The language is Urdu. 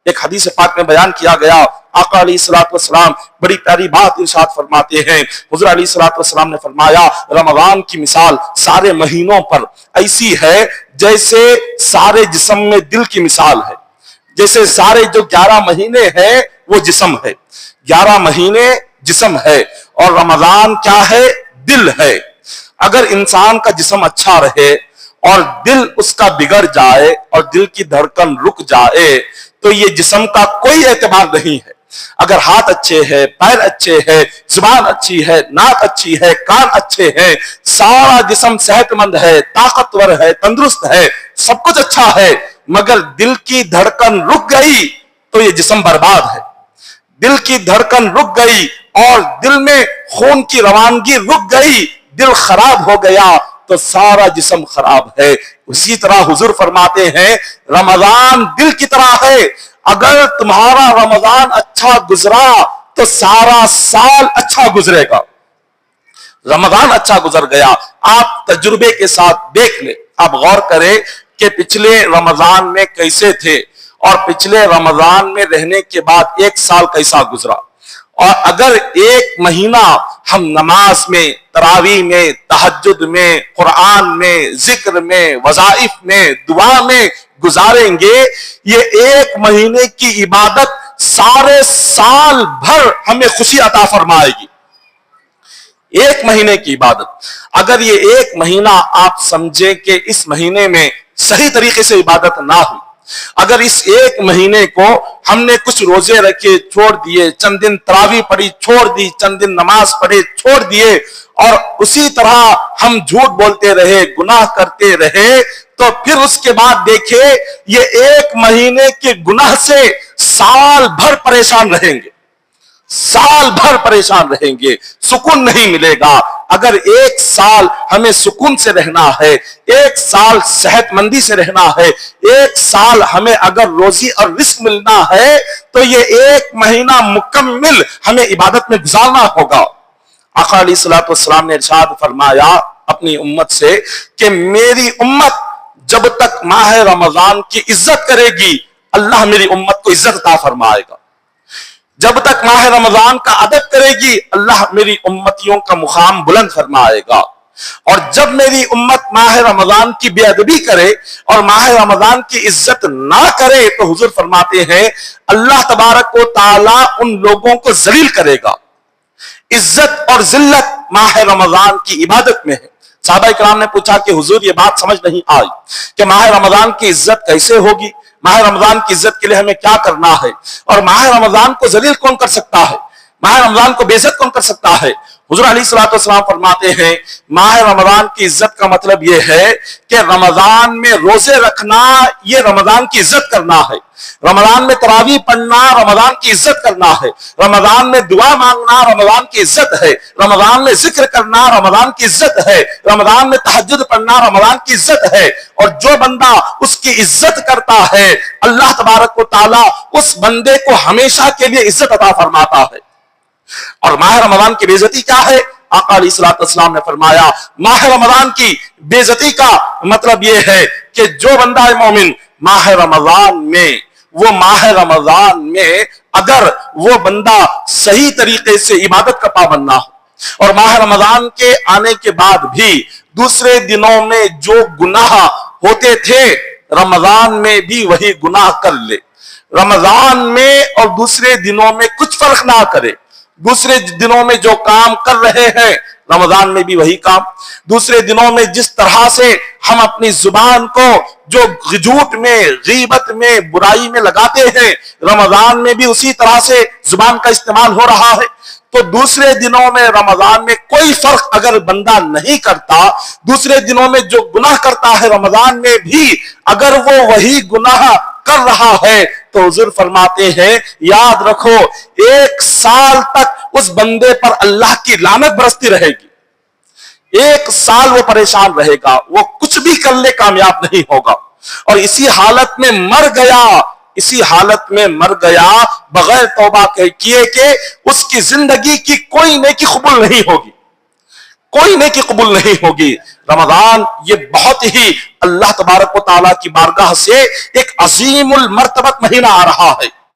ایک حدیث پاک میں بیان کیا گیا، آقا علیہ الصلوۃ والسلام بڑی پیاری بات ارشاد فرماتے ہیں۔ حضور علیہ الصلوۃ والسلام نے فرمایا رمضان کی مثال سارے مہینوں پر ایسی ہے جیسے سارے جسم میں دل کی مثال ہے، جیسے سارے جو 11 مہینے ہیں وہ جسم ہے، 11 مہینے جسم ہے، اور رمضان کیا ہے؟ دل ہے۔ اگر انسان کا جسم اچھا رہے اور دل اس کا بگڑ جائے اور دل کی دھڑکن رک جائے تو یہ جسم کا کوئی اعتبار نہیں ہے۔ اگر ہاتھ اچھے ہیں، پیر اچھے ہیں، زبان اچھی ہے، ناک اچھی ہے، کان اچھے ہیں، سارا جسم صحت مند ہے، طاقتور ہے، تندرست ہے، سب کچھ اچھا ہے، مگر دل کی دھڑکن رک گئی تو یہ جسم برباد ہے۔ دل کی دھڑکن رک گئی اور دل میں خون کی روانگی رک گئی، دل خراب ہو گیا تو سارا جسم خراب ہے۔ اسی طرح حضور فرماتے ہیں رمضان دل کی طرح ہے، اگر تمہارا رمضان اچھا گزرا تو سارا سال اچھا گزرے گا۔ رمضان اچھا گزر گیا، آپ تجربے کے ساتھ دیکھ لیں، آپ غور کریں کہ پچھلے رمضان میں کیسے تھے اور پچھلے رمضان میں رہنے کے بعد ایک سال کیسا گزرا، اور اگر ایک مہینہ ہم نماز میں، تراویح میں، تہجد میں، قرآن میں، ذکر میں، وظائف میں، دعا میں گزاریں گے، یہ ایک مہینے کی عبادت سارے سال بھر ہمیں خوشی عطا فرمائے گی۔ ایک مہینے کی عبادت، اگر یہ ایک مہینہ آپ سمجھیں کہ اس مہینے میں صحیح طریقے سے عبادت نہ ہوئی، اگر اس ایک مہینے کو ہم نے کچھ روزے رکھے چھوڑ دیے، چند دن تراویح پڑھی چھوڑ دی، چند دن نماز پڑھے چھوڑ دیے، اور اسی طرح ہم جھوٹ بولتے رہے، گناہ کرتے رہے، تو پھر اس کے بعد دیکھیں یہ ایک مہینے کے گناہ سے سال بھر پریشان رہیں گے، سال بھر پریشان رہیں گے، سکون نہیں ملے گا۔ اگر ایک سال ہمیں سکون سے رہنا ہے، ایک سال صحت مندی سے رہنا ہے، ایک سال ہمیں اگر روزی اور رزق ملنا ہے تو یہ ایک مہینہ مکمل ہمیں عبادت میں گزارنا ہوگا۔ آقا علیہ الصلوۃ والسلام نے ارشاد فرمایا اپنی امت سے کہ میری امت جب تک ماہ رمضان کی عزت کرے گی اللہ میری امت کو عزت عطا فرمائے گا، جب تک ماہ رمضان کا ادب کرے گی اللہ میری امتیوں کا مقام بلند فرمائے گا، اور جب میری امت ماہ رمضان کی بے ادبی کرے اور ماہ رمضان کی عزت نہ کرے تو حضور فرماتے ہیں اللہ تبارک و تعالی ان لوگوں کو ذلیل کرے گا۔ عزت اور ذلت ماہ رمضان کی عبادت میں ہے۔ صحابہ اکرام نے پوچھا کہ حضور یہ بات سمجھ نہیں آئی کہ ماہ رمضان کی عزت کیسے ہوگی، ماہ رمضان کی عزت کے لیے ہمیں کیا کرنا ہے، اور ماہ رمضان کو ذلیل کون کر سکتا ہے، ماہ رمضان کو بے عزت کون کر سکتا ہے؟ حضور علیہ الصلوۃ والسلام فرماتے ہیں ماہ رمضان کی عزت کا مطلب یہ ہے کہ رمضان میں روزے رکھنا یہ رمضان کی عزت کرنا ہے، رمضان میں تراویح پڑھنا رمضان کی عزت کرنا ہے، رمضان میں دعا مانگنا رمضان کی عزت ہے، رمضان میں ذکر کرنا رمضان کی عزت ہے، رمضان میں تہجد پڑھنا رمضان کی عزت ہے، اور جو بندہ اس کی عزت کرتا ہے اللہ تبارک و تعالی اس بندے کو ہمیشہ کے لیے عزت عطا فرماتا ہے۔ اور ماہ رمضان کی بے عزتی کیا ہے؟ آقا علیہ الصلوۃ والسلام نے فرمایا ماہ رمضان کی بے عزتی کا مطلب یہ ہے کہ جو بندہ مومن ماہ رمضان میں اگر وہ بندہ صحیح طریقے سے عبادت کا پابند نہ ہو اور ماہ رمضان کے آنے کے بعد بھی دوسرے دنوں میں جو گناہ ہوتے تھے رمضان میں بھی وہی گناہ کر لے، رمضان میں اور دوسرے دنوں میں کچھ فرق نہ کرے، دوسرے دنوں میں جو کام کر رہے ہیں رمضان میں بھی وہی کام، دوسرے دنوں میں جس طرح سے ہم اپنی زبان کو جو جھوٹ میں، غیبت میں، برائی میں لگاتے ہیں رمضان میں بھی اسی طرح سے زبان کا استعمال ہو رہا ہے، تو دوسرے دنوں میں رمضان میں کوئی فرق اگر بندہ نہیں کرتا، دوسرے دنوں میں جو گناہ کرتا ہے رمضان میں بھی اگر وہ وہی گناہ کر رہا ہے تو حضور فرماتے ہیں یاد رکھو ایک سال تک اس بندے پر اللہ کی لعنت برستی رہے گی، ایک سال وہ پریشان رہے گا، وہ کچھ بھی کر لے کامیاب نہیں ہوگا، اور اسی حالت میں مر گیا بغیر توبہ کیے کہ اس کی زندگی کی کوئی نیکی قبول نہیں ہوگی، کوئی نیکی قبول نہیں ہوگی۔ رمضان یہ بہت ہی اللہ تبارک و تعالیٰ کی بارگاہ سے ایک عظیم المرتبت مہینہ آ رہا ہے،